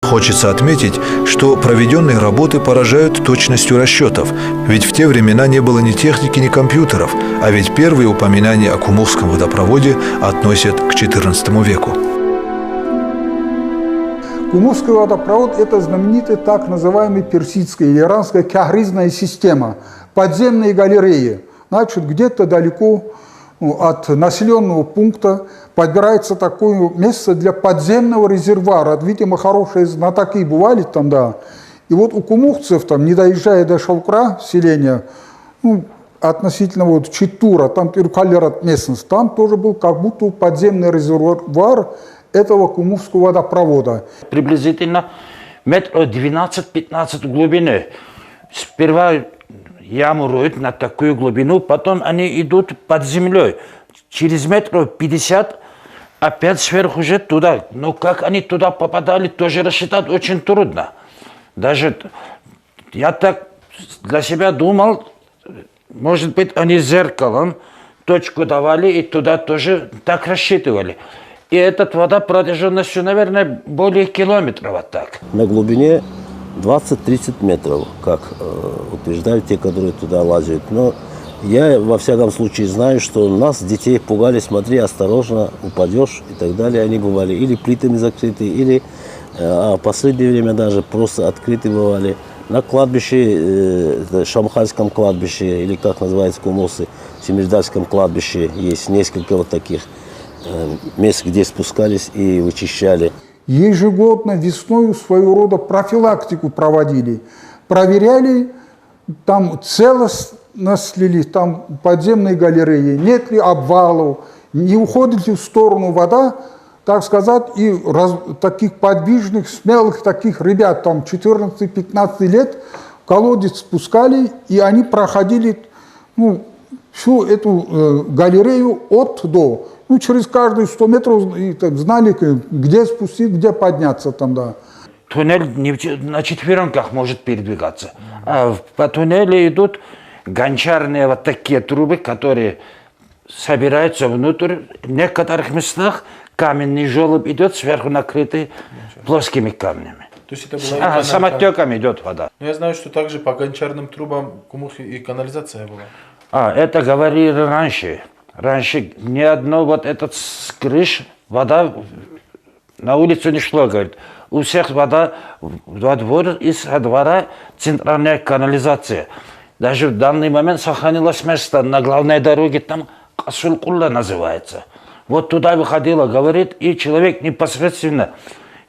Хочется отметить, что проведенные работы поражают точностью расчетов, ведь в те времена не было ни техники, ни компьютеров, а ведь первые упоминания о Кумухском водопроводе относят к XIV веку. Кумухский водопровод – это знаменитая так называемая персидская или иранская кягризная система, подземные галереи. Значит, где-то далеко от населенного пункта подбирается такое место для подземного резервуара. Видимо, хорошие знатоки бывали там, да. И вот у кумухцев, там, не доезжая до Шалкура, селения, относительно вот Читура, там Тюркалерат местность, там тоже был как будто подземный резервуар этого Кумухского водопровода. Приблизительно метров 12-15 глубины. Сперва яму роют на такую глубину, потом они идут под землей. Через метров 50 опять сверху уже туда. Но как они туда попадали, тоже рассчитать очень трудно. Даже я так для себя думал, может быть, они зеркалом точку давали и туда тоже так рассчитывали. И эта вода протяженностью, наверное, более километров вот так. На глубине 20-30 метров, как утверждают те, которые туда лазят. Но я, во всяком случае, знаю, что нас, детей, пугали: смотри, осторожно, упадешь и так далее. Они бывали или плитами закрыты, или в последнее время даже просто открыты бывали. На кладбище, Шамхальском кладбище, или как называется Кумусы, Семиждальском кладбище, есть несколько вот таких мест, где спускались и вычищали. Ежегодно весной своего рода профилактику проводили. Проверяли, там целостность ли там подземной галереи, нет ли обвалов, не уходит ли в сторону вода, так сказать, и таких подвижных, смелых таких ребят, там 14-15 лет, в колодец спускали, и они проходили всю эту галерею от до. Через каждые 100 метров и, там, знали, где спустить, где подняться там, да. Туннель на четверенках может передвигаться. А по туннелю идут гончарные вот такие трубы, которые собираются внутрь. В некоторых местах каменный желоб идет сверху накрытый плоскими камнями. То есть это была самотеком идет вода. Но я знаю, что также по гончарным трубам Кумухи и канализация была. Это говорили раньше. Раньше ни одно вот этот с крыш вода на улицу не шло, говорит. У всех вода во двор, из двора центральная канализация. Даже в данный момент сохранилось место на главной дороге, там Касулкулла называется. Вот туда выходила, говорит, и человек непосредственно,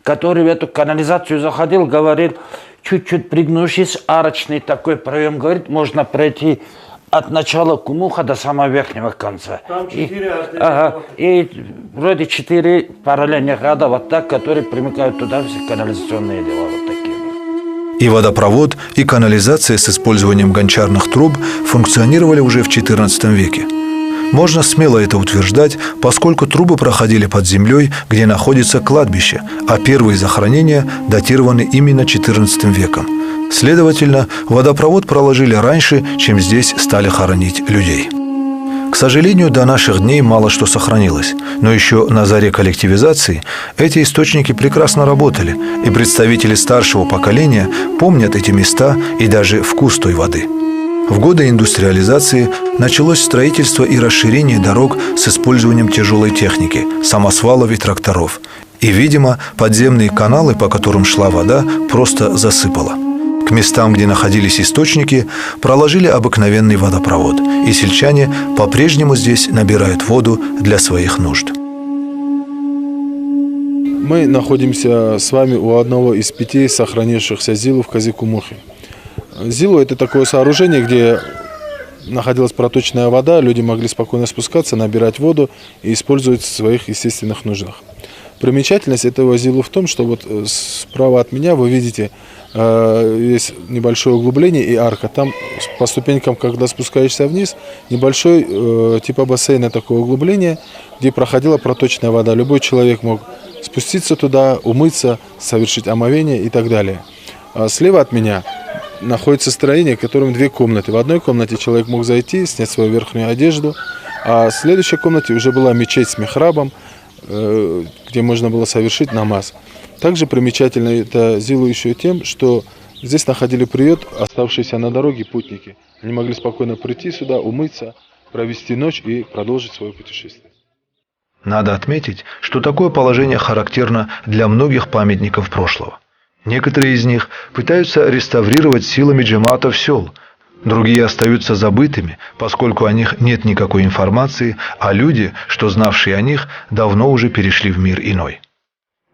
который в эту канализацию заходил, говорит, чуть-чуть пригнувшись, арочный такой проем, говорит, можно пройти от начала Кумуха до самого верхнего конца. Там 4 и вроде 4 параллельных ряда вот так, которые примыкают туда, все канализационные дела вот такие. И водопровод, и канализация с использованием гончарных труб функционировали уже в XIV веке. Можно смело это утверждать, поскольку трубы проходили под землей, где находится кладбище, а первые захоронения датированы именно XIV веком. Следовательно, водопровод проложили раньше, чем здесь стали хоронить людей. К сожалению, до наших дней мало что сохранилось, но еще на заре коллективизации эти источники прекрасно работали, и представители старшего поколения помнят эти места и даже вкус той воды. В годы индустриализации началось строительство и расширение дорог с использованием тяжелой техники, самосвалов и тракторов. И, видимо, подземные каналы, по которым шла вода, просто засыпало. К местам, где находились источники, проложили обыкновенный водопровод, и сельчане по-прежнему здесь набирают воду для своих нужд. Мы находимся с вами у одного из 5 сохранившихся зилу в Казикумухе. Зилу – это такое сооружение, где находилась проточная вода, люди могли спокойно спускаться, набирать воду и использовать в своих естественных нуждах. Примечательность этого зилу в том, что вот справа от меня вы видите есть небольшое углубление и арка. Там по ступенькам, когда спускаешься вниз, небольшой типа бассейна такое углубление, где проходила проточная вода. Любой человек мог спуститься туда, умыться, совершить омовение и так далее. А слева от меня находится строение, в котором 2 комнаты. В одной комнате человек мог зайти, снять свою верхнюю одежду, а в следующей комнате уже была мечеть с михрабом, где можно было совершить намаз. Также примечательно это Зилу еще тем, что здесь находили приют оставшиеся на дороге путники. Они могли спокойно прийти сюда, умыться, провести ночь и продолжить свое путешествие. Надо отметить, что такое положение характерно для многих памятников прошлого. Некоторые из них пытаются реставрировать силами джемаатов сел, другие остаются забытыми, поскольку о них нет никакой информации, а люди, что знавшие о них, давно уже перешли в мир иной.